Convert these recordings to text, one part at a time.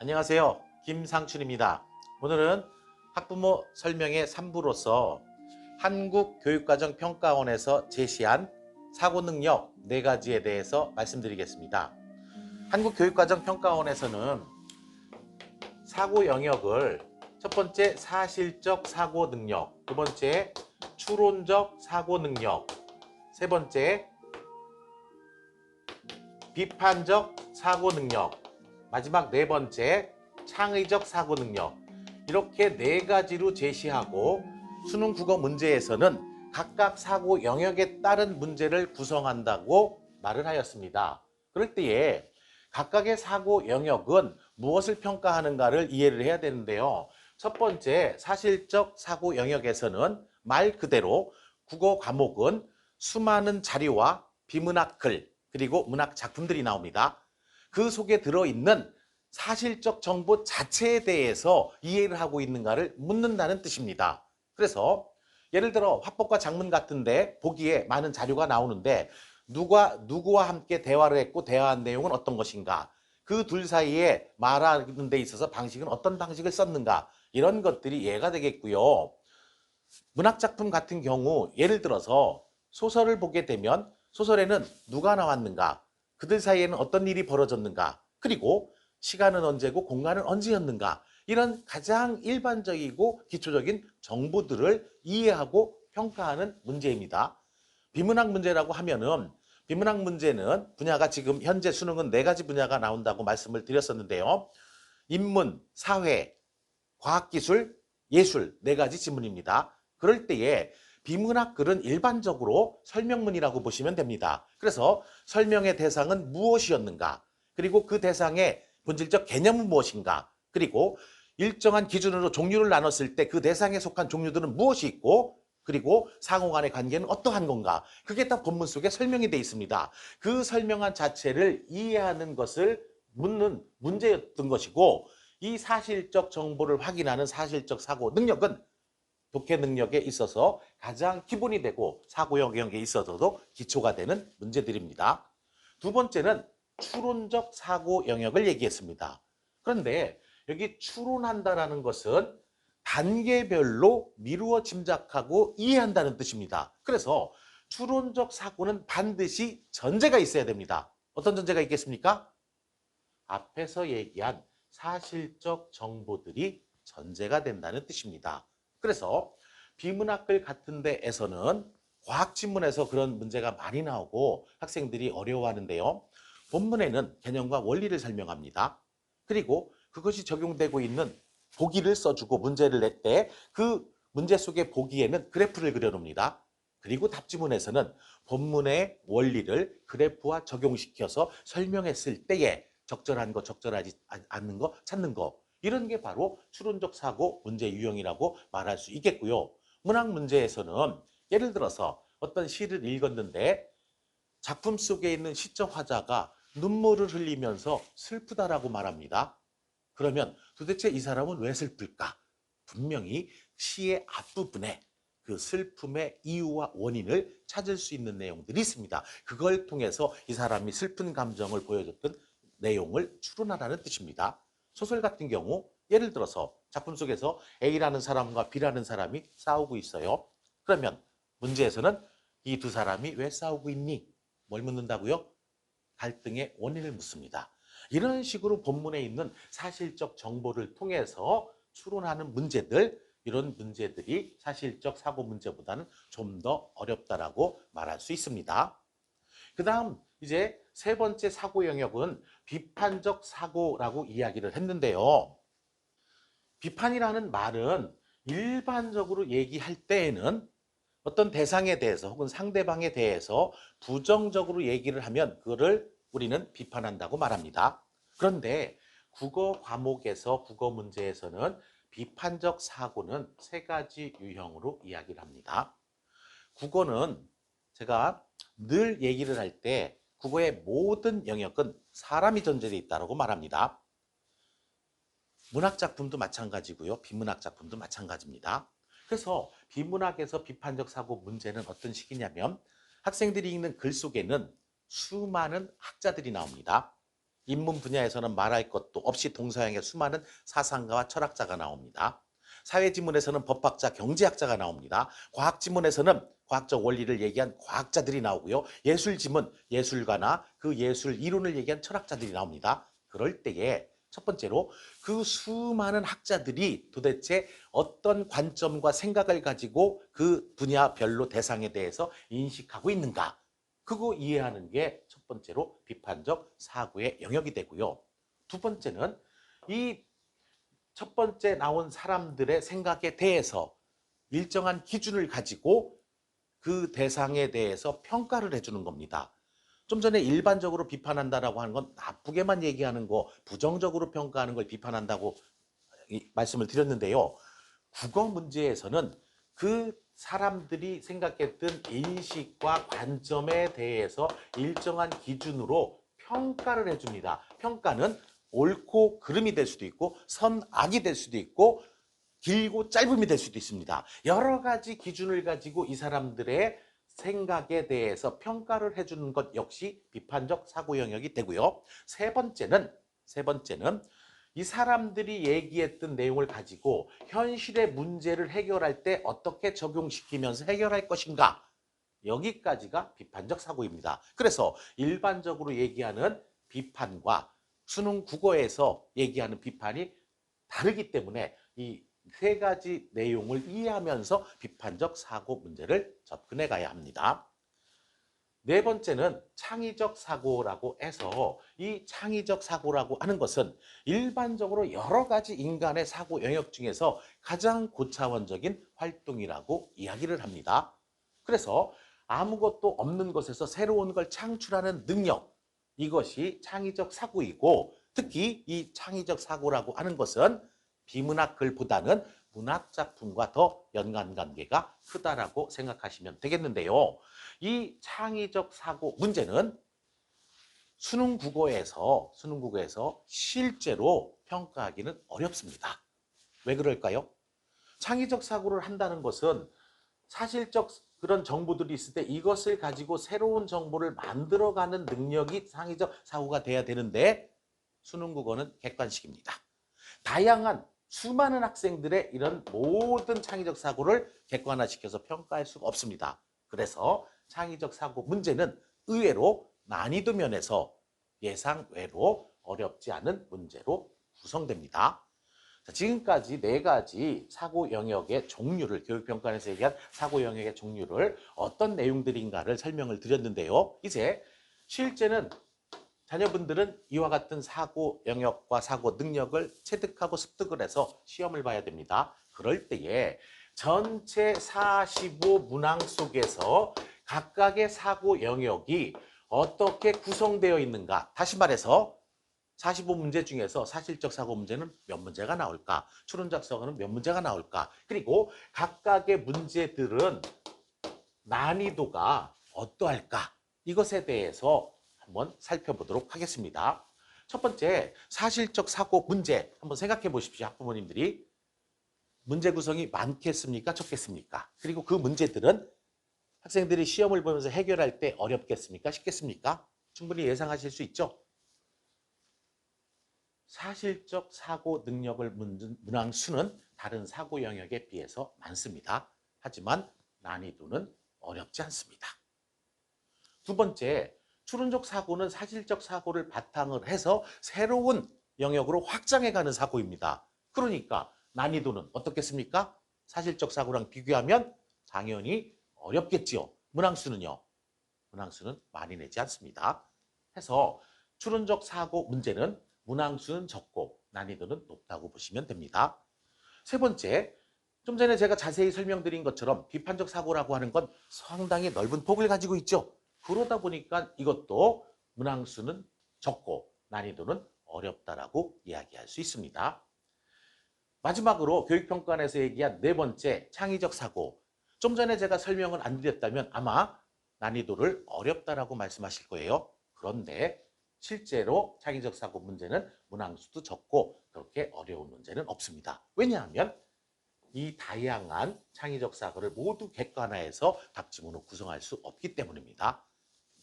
안녕하세요. 김상춘입니다. 오늘은 학부모 설명의 3부로서 한국교육과정평가원에서 제시한 사고능력 4가지에 대해서 말씀드리겠습니다. 한국교육과정평가원에서는 사고 영역을 첫 번째 사실적 사고 능력, 두 번째 추론적 사고 능력, 세 번째 비판적 사고 능력, 마지막 네 번째 창의적 사고 능력, 이렇게 4가지로 제시하고 수능 국어 문제에서는 각각 사고 영역에 따른 문제를 구성한다고 말을 하였습니다. 그럴 때에 각각의 사고 영역은 무엇을 평가하는가를 이해를 해야 되는데요. 첫 번째 사실적 사고 영역에서는 말 그대로 국어 과목은 수많은 자료와 비문학 글 그리고 문학 작품들이 나옵니다. 그 속에 들어있는 사실적 정보 자체에 대해서 이해를 하고 있는가를 묻는다는 뜻입니다. 그래서 예를 들어 화법과 작문 같은데 보기에 많은 자료가 나오는데 누구와 함께 대화를 했고 대화한 내용은 어떤 것인가, 그 둘 사이에 말하는 데 있어서 방식은 어떤 방식을 썼는가, 이런 것들이 이해가 되겠고요. 문학작품 같은 경우 예를 들어서 소설을 보게 되면 소설에는 누가 나왔는가, 그들 사이에는 어떤 일이 벌어졌는가, 그리고 시간은 언제고 공간은 언제였는가, 이런 가장 일반적이고 기초적인 정보들을 이해하고 평가하는 문제입니다. 비문학 문제라고 하면은 비문학 문제는 분야가 지금 현재 수능은 4가지 분야가 나온다고 말씀을 드렸었는데요. 인문, 사회, 과학기술, 예술 4가지 지문입니다. 그럴 때에 비문학 글은 일반적으로 설명문이라고 보시면 됩니다. 그래서 설명의 대상은 무엇이었는가, 그리고 그 대상의 본질적 개념은 무엇인가, 그리고 일정한 기준으로 종류를 나눴을 때 그 대상에 속한 종류들은 무엇이 있고, 그리고 상호 간의 관계는 어떠한 건가, 그게 다 본문 속에 설명이 되어 있습니다. 그 설명한 자체를 이해하는 것을 묻는 문제였던 것이고, 이 사실적 정보를 확인하는 사실적 사고 능력은 독해 능력에 있어서 가장 기본이 되고 사고 영역에 있어서도 기초가 되는 문제들입니다. 두 번째는 추론적 사고 영역을 얘기했습니다. 그런데 여기 추론한다라는 것은 단계별로 미루어 짐작하고 이해한다는 뜻입니다. 그래서 추론적 사고는 반드시 전제가 있어야 됩니다. 어떤 전제가 있겠습니까? 앞에서 얘기한 사실적 정보들이 전제가 된다는 뜻입니다. 그래서 비문학글 같은 데에서는 과학지문에서 그런 문제가 많이 나오고 학생들이 어려워하는데요. 본문에는 개념과 원리를 설명합니다. 그리고 그것이 적용되고 있는 보기를 써주고 문제를 낼 때 그 문제 속의 보기에는 그래프를 그려놓습니다. 그리고 답지문에서는 본문의 원리를 그래프와 적용시켜서 설명했을 때에 적절한 거, 적절하지 않는 거 찾는 거, 이런 게 바로 추론적 사고 문제 유형이라고 말할 수 있겠고요. 문학 문제에서는 예를 들어서 어떤 시를 읽었는데 작품 속에 있는 시적 화자가 눈물을 흘리면서 슬프다라고 말합니다. 그러면 도대체 이 사람은 왜 슬플까? 분명히 시의 앞부분에 그 슬픔의 이유와 원인을 찾을 수 있는 내용들이 있습니다. 그걸 통해서 이 사람이 슬픈 감정을 보여줬던 내용을 추론하라는 뜻입니다. 소설 같은 경우 예를 들어서 작품 속에서 A라는 사람과 B라는 사람이 싸우고 있어요. 그러면 문제에서는 이 두 사람이 왜 싸우고 있니? 뭘 묻는다고요? 갈등의 원인을 묻습니다. 이런 식으로 본문에 있는 사실적 정보를 통해서 추론하는 문제들, 이런 문제들이 사실적 사고 문제보다는 좀 더 어렵다라고 말할 수 있습니다. 그 다음 이제 세 번째 사고 영역은 비판적 사고라고 이야기를 했는데요. 비판이라는 말은 일반적으로 얘기할 때에는 어떤 대상에 대해서 혹은 상대방에 대해서 부정적으로 얘기를 하면 그거를 우리는 비판한다고 말합니다. 그런데 국어 과목에서 국어 문제에서는 비판적 사고는 3가지 유형으로 이야기를 합니다. 국어는 제가 늘 얘기를 할 때 국어의 모든 영역은 사람이 전제되어 있다고 말합니다. 문학작품도 마찬가지고요. 비문학작품도 마찬가지입니다. 그래서 비문학에서 비판적 사고 문제는 어떤 식이냐면 학생들이 읽는 글 속에는 수많은 학자들이 나옵니다. 인문 분야에서는 말할 것도 없이 동서양의 수많은 사상가와 철학자가 나옵니다. 사회지문에서는 법학자, 경제학자가 나옵니다. 과학지문에서는 과학적 원리를 얘기한 과학자들이 나오고요. 예술지문, 예술가나 그 예술 이론을 얘기한 철학자들이 나옵니다. 그럴 때에 첫 번째로 그 수많은 학자들이 도대체 어떤 관점과 생각을 가지고 그 분야별로 대상에 대해서 인식하고 있는가? 그거 이해하는 게 첫 번째로 비판적 사고의 영역이 되고요. 두 번째는 이 첫 번째 나온 사람들의 생각에 대해서 일정한 기준을 가지고 그 대상에 대해서 평가를 해주는 겁니다. 좀 전에 일반적으로 비판한다라고 하는 건 나쁘게만 얘기하는 거, 부정적으로 평가하는 걸 비판한다고 말씀을 드렸는데요. 국어 문제에서는 그 사람들이 생각했던 인식과 관점에 대해서 일정한 기준으로 평가를 해줍니다. 평가는 옳고 그름이 될 수도 있고 선악이 될 수도 있고 길고 짧음이 될 수도 있습니다. 여러 가지 기준을 가지고 이 사람들의 생각에 대해서 평가를 해주는 것 역시 비판적 사고 영역이 되고요. 세 번째는 이 사람들이 얘기했던 내용을 가지고 현실의 문제를 해결할 때 어떻게 적용시키면서 해결할 것인가? 여기까지가 비판적 사고입니다. 그래서 일반적으로 얘기하는 비판과 수능 국어에서 얘기하는 비판이 다르기 때문에 이 세 가지 내용을 이해하면서 비판적 사고 문제를 접근해 가야 합니다. 네 번째는 창의적 사고라고 해서 이 창의적 사고라고 하는 것은 일반적으로 여러 가지 인간의 사고 영역 중에서 가장 고차원적인 활동이라고 이야기를 합니다. 그래서 아무것도 없는 것에서 새로운 걸 창출하는 능력, 이것이 창의적 사고이고 특히 이 창의적 사고라고 하는 것은 비문학 글보다는 문학 작품과 더 연관관계가 크다라고 생각하시면 되겠는데요. 이 창의적 사고 문제는 수능 국어에서 실제로 평가하기는 어렵습니다. 왜 그럴까요? 창의적 사고를 한다는 것은 사실적 그런 정보들이 있을 때 이것을 가지고 새로운 정보를 만들어가는 능력이 창의적 사고가 돼야 되는데 수능 국어는 객관식입니다. 다양한 수많은 학생들의 이런 모든 창의적 사고를 객관화시켜서 평가할 수가 없습니다. 그래서 창의적 사고 문제는 의외로 난이도 면에서 예상외로 어렵지 않은 문제로 구성됩니다. 자, 지금까지 네 가지 사고 영역의 종류를 교육평가원에서 얘기한 사고 영역의 종류를 어떤 내용들인가를 설명을 드렸는데요. 이제 실제는 자녀분들은 이와 같은 사고 영역과 사고 능력을 체득하고 습득을 해서 시험을 봐야 됩니다. 그럴 때에 전체 45 문항 속에서 각각의 사고 영역이 어떻게 구성되어 있는가. 다시 말해서 45문제 중에서 사실적 사고 문제는 몇 문제가 나올까? 추론적 사고는 몇 문제가 나올까? 그리고 각각의 문제들은 난이도가 어떠할까? 이것에 대해서 한번 살펴보도록 하겠습니다. 첫 번째, 사실적 사고 문제 한번 생각해 보십시오. 학부모님들이. 문제 구성이 많겠습니까? 적겠습니까? 그리고 그 문제들은 학생들이 시험을 보면서 해결할 때 어렵겠습니까? 쉽겠습니까? 충분히 예상하실 수 있죠? 사실적 사고 능력을 묻는 문항수는 다른 사고 영역에 비해서 많습니다. 하지만 난이도는 어렵지 않습니다. 두 번째, 추론적 사고는 사실적 사고를 바탕으로 해서 새로운 영역으로 확장해가는 사고입니다. 그러니까 난이도는 어떻겠습니까? 사실적 사고랑 비교하면 당연히 어렵겠지요. 문항수는요. 문항수는 많이 내지 않습니다. 해서 추론적 사고 문제는 문항수는 적고 난이도는 높다고 보시면 됩니다. 세 번째, 좀 전에 제가 자세히 설명드린 것처럼 비판적 사고라고 하는 건 상당히 넓은 폭을 가지고 있죠. 그러다 보니까 이것도 문항수는 적고 난이도는 어렵다라고 이야기할 수 있습니다. 마지막으로 교육평가원에서 얘기한 네 번째 창의적 사고. 좀 전에 제가 설명을 안 드렸다면 아마 난이도를 어렵다라고 말씀하실 거예요. 그런데 실제로 창의적 사고 문제는 문항수도 적고 그렇게 어려운 문제는 없습니다. 왜냐하면 이 다양한 창의적 사고를 모두 객관화해서 답지문으로 구성할 수 없기 때문입니다.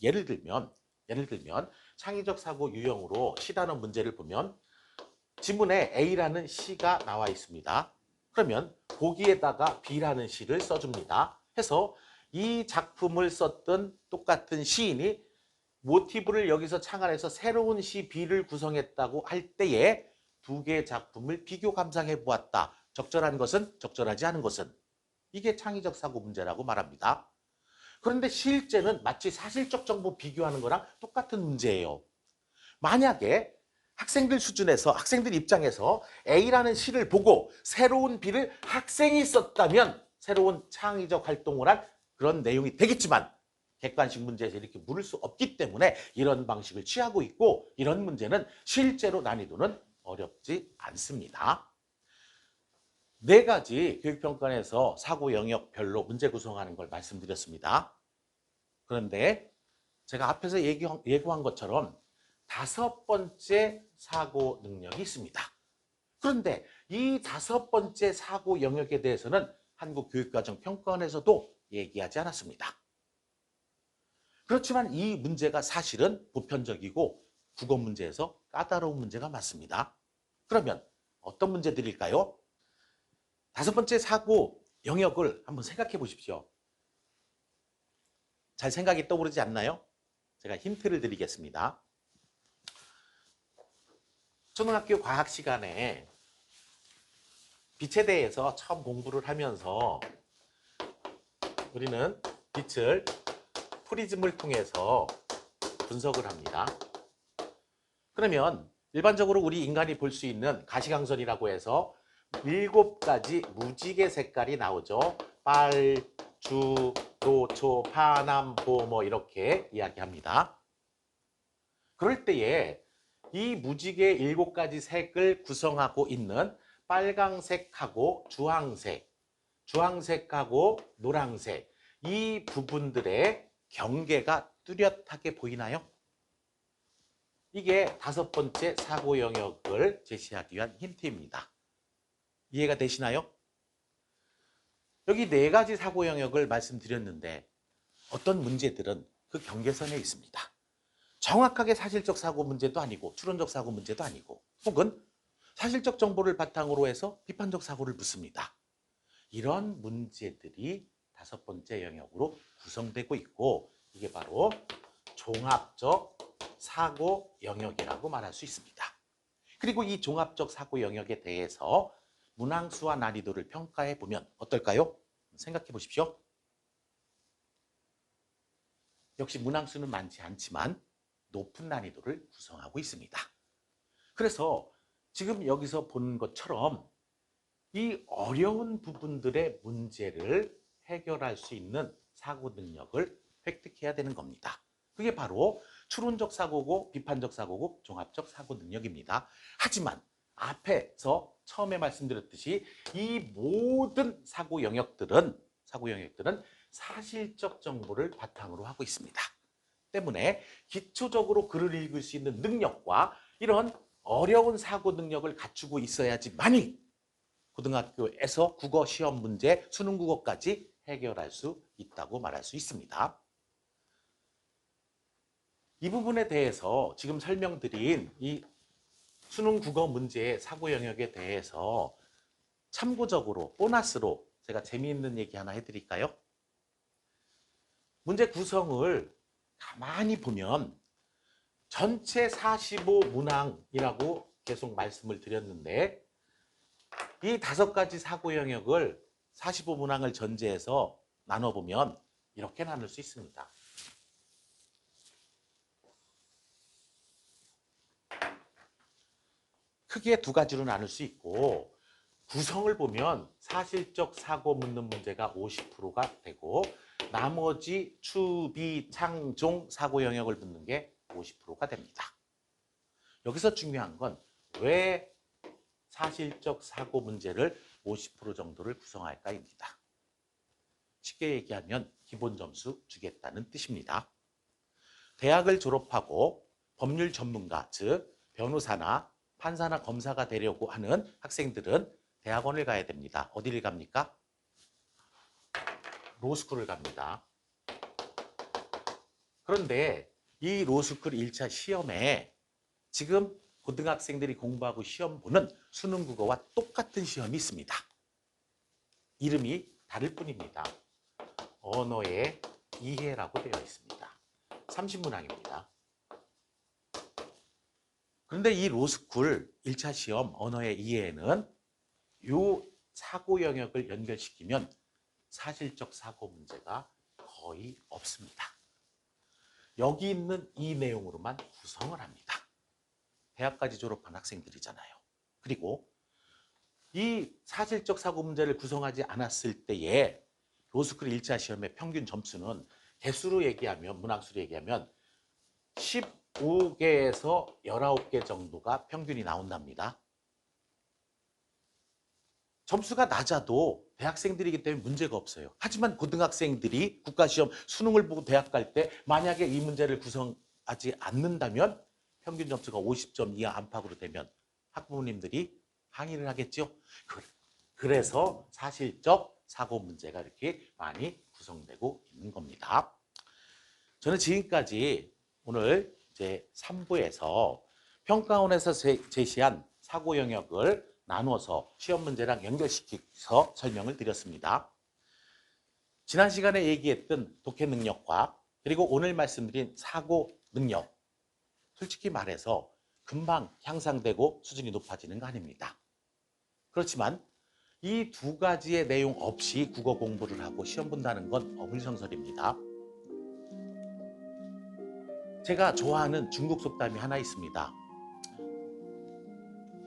예를 들면 예를 들면 창의적 사고 유형으로 시단원 문제를 보면 지문에 A라는 시가 나와 있습니다. 그러면 거기에다가 B라는 시를 써줍니다. 해서 이 작품을 썼던 똑같은 시인이 모티브를 여기서 창안해서 새로운 시 B를 구성했다고 할 때에 두 개의 작품을 비교 감상해 보았다. 적절한 것은, 적절하지 않은 것은. 이게 창의적 사고 문제라고 말합니다. 그런데 실제는 마치 사실적 정보 비교하는 거랑 똑같은 문제예요. 만약에 학생들 수준에서, 학생들 입장에서 A라는 시를 보고 새로운 B를 학생이 썼다면 새로운 창의적 활동을 한 그런 내용이 되겠지만 객관식 문제에서 이렇게 물을 수 없기 때문에 이런 방식을 취하고 있고, 이런 문제는 실제로 난이도는 어렵지 않습니다. 네 가지 교육평가원에서 사고 영역별로 문제 구성하는 걸 말씀드렸습니다. 그런데 제가 앞에서 예고한 것처럼 5번째 사고 능력이 있습니다. 그런데 이 5번째 사고 영역에 대해서는 한국교육과정평가원에서도 얘기하지 않았습니다. 그렇지만 이 문제가 사실은 보편적이고 국어 문제에서 까다로운 문제가 많습니다. 그러면 어떤 문제들일까요? 5번째 사고 영역을 한번 생각해 보십시오. 잘 생각이 떠오르지 않나요? 제가 힌트를 드리겠습니다. 초등학교 과학 시간에 빛에 대해서 처음 공부를 하면서 우리는 빛을 프리즘을 통해서 분석을 합니다. 그러면 일반적으로 우리 인간이 볼 수 있는 가시광선이라고 해서 7가지 무지개 색깔이 나오죠. 빨, 주, 노초, 파남, 보 뭐 이렇게 이야기합니다. 그럴 때에 이 무지개 7가지 색을 구성하고 있는 빨강색하고 주황색, 주황색하고 노란색, 이 부분들의 경계가 뚜렷하게 보이나요? 이게 5번째 사고 영역을 제시하기 위한 힌트입니다. 이해가 되시나요? 여기 4가지 사고 영역을 말씀드렸는데 어떤 문제들은 그 경계선에 있습니다. 정확하게 사실적 사고 문제도 아니고 추론적 사고 문제도 아니고, 혹은 사실적 정보를 바탕으로 해서 비판적 사고를 묻습니다. 이런 문제들이 5번째 영역으로 구성되고 있고, 이게 바로 종합적 사고 영역이라고 말할 수 있습니다. 그리고 이 종합적 사고 영역에 대해서 문항수와 난이도를 평가해 보면 어떨까요? 생각해 보십시오. 역시 문항수는 많지 않지만 높은 난이도를 구성하고 있습니다. 그래서 지금 여기서 보는 것처럼 이 어려운 부분들의 문제를 해결할 수 있는 사고 능력을 획득해야 되는 겁니다. 그게 바로 추론적 사고고 비판적 사고고 종합적 사고 능력입니다. 하지만 앞에서 처음에 말씀드렸듯이 이 모든 사고 영역들은 사실적 정보를 바탕으로 하고 있습니다. 때문에 기초적으로 글을 읽을 수 있는 능력과 이런 어려운 사고 능력을 갖추고 있어야지만이 고등학교에서 국어 시험 문제, 수능 국어까지 해결할 수 있다고 말할 수 있습니다. 이 부분에 대해서 지금 설명드린 이 수능 국어 문제의 사고 영역에 대해서 참고적으로 보너스로 제가 재미있는 얘기 하나 해드릴까요? 문제 구성을 가만히 보면 전체 45문항이라고 계속 말씀을 드렸는데 이 5가지 사고 영역을 45문항을 전제해서 나눠보면 이렇게 나눌 수 있습니다. 크게 2가지로 나눌 수 있고, 구성을 보면 사실적 사고 묻는 문제가 50%가 되고 나머지 추, 비, 창, 종 사고 영역을 묻는 게 50%가 됩니다. 여기서 중요한 건 왜 사실적 사고 문제를 50% 정도를 구성할까입니다. 쉽게 얘기하면 기본 점수 주겠다는 뜻입니다. 대학을 졸업하고 법률 전문가, 즉 변호사나 판사나 검사가 되려고 하는 학생들은 대학원을 가야 됩니다. 어디를 갑니까? 로스쿨을 갑니다. 그런데 이 로스쿨 1차 시험에 지금 고등학생들이 공부하고 시험 보는 수능 국어와 똑같은 시험이 있습니다. 이름이 다를 뿐입니다. 언어의 이해라고 되어 있습니다. 30문항입니다. 그런데 이 로스쿨 1차 시험 언어의 이해에는 이 사고 영역을 연결시키면 사실적 사고 문제가 거의 없습니다. 여기 있는 이 내용으로만 구성을 합니다. 대학까지 졸업한 학생들이잖아요. 그리고 이 사실적 사고 문제를 구성하지 않았을 때의 로스쿨 1차 시험의 평균 점수는 개수로 얘기하면, 문항수로 얘기하면 15개에서 19개 정도가 평균이 나온답니다. 점수가 낮아도 대학생들이기 때문에 문제가 없어요. 하지만 고등학생들이 국가시험 수능을 보고 대학 갈 때 만약에 이 문제를 구성하지 않는다면 평균 점수가 50점 이하 안팎으로 되면 학부모님들이 항의를 하겠죠. 그래서 사실적 사고 문제가 이렇게 많이 구성되고 있는 겁니다. 저는 지금까지 오늘 이제 3부에서 평가원에서 제시한 사고 영역을 나눠서 시험 문제랑 연결시켜서 설명을 드렸습니다. 지난 시간에 얘기했던 독해 능력과 그리고 오늘 말씀드린 사고 능력, 솔직히 말해서 금방 향상되고 수준이 높아지는 거 아닙니다. 그렇지만 이 두 가지의 내용 없이 국어 공부를 하고 시험 본다는 건 어불성설입니다. 제가 좋아하는 중국 속담이 하나 있습니다.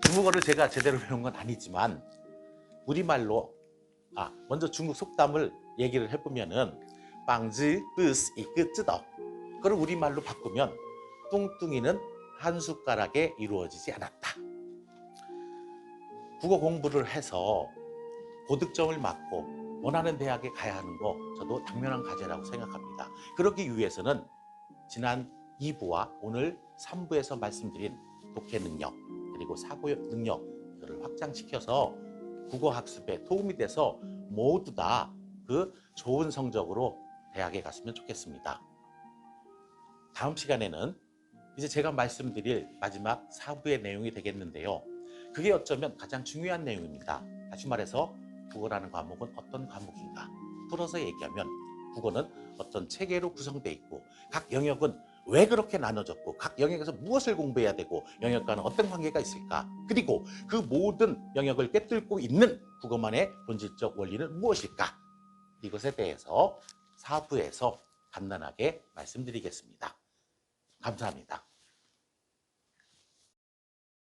중국어를 제가 제대로 배운 건 아니지만 우리말로 먼저 중국 속담을 얘기를 해보면은 빵지 뿌스 이끄 쯔더, 그걸 우리말로 바꾸면 뚱뚱이는 한 숟가락에 이루어지지 않았다. 국어 공부를 해서 고득점을 맞고 원하는 대학에 가야 하는 거 저도 당면한 과제라고 생각합니다. 그러기 위해서는 지난 2부와 오늘 3부에서 말씀드린 독해 능력 그리고 사고 능력을 확장시켜서 국어 학습에 도움이 돼서 모두 다 그 좋은 성적으로 대학에 갔으면 좋겠습니다. 다음 시간에는 이제 제가 말씀드릴 마지막 4부의 내용이 되겠는데요. 그게 어쩌면 가장 중요한 내용입니다. 다시 말해서 국어라는 과목은 어떤 과목인가? 풀어서 얘기하면 국어는 어떤 체계로 구성되어 있고 각 영역은 왜 그렇게 나눠졌고 각 영역에서 무엇을 공부해야 되고 영역과는 어떤 관계가 있을까? 그리고 그 모든 영역을 꿰뚫고 있는 국어만의 본질적 원리는 무엇일까? 이것에 대해서 4부에서 간단하게 말씀드리겠습니다. 감사합니다.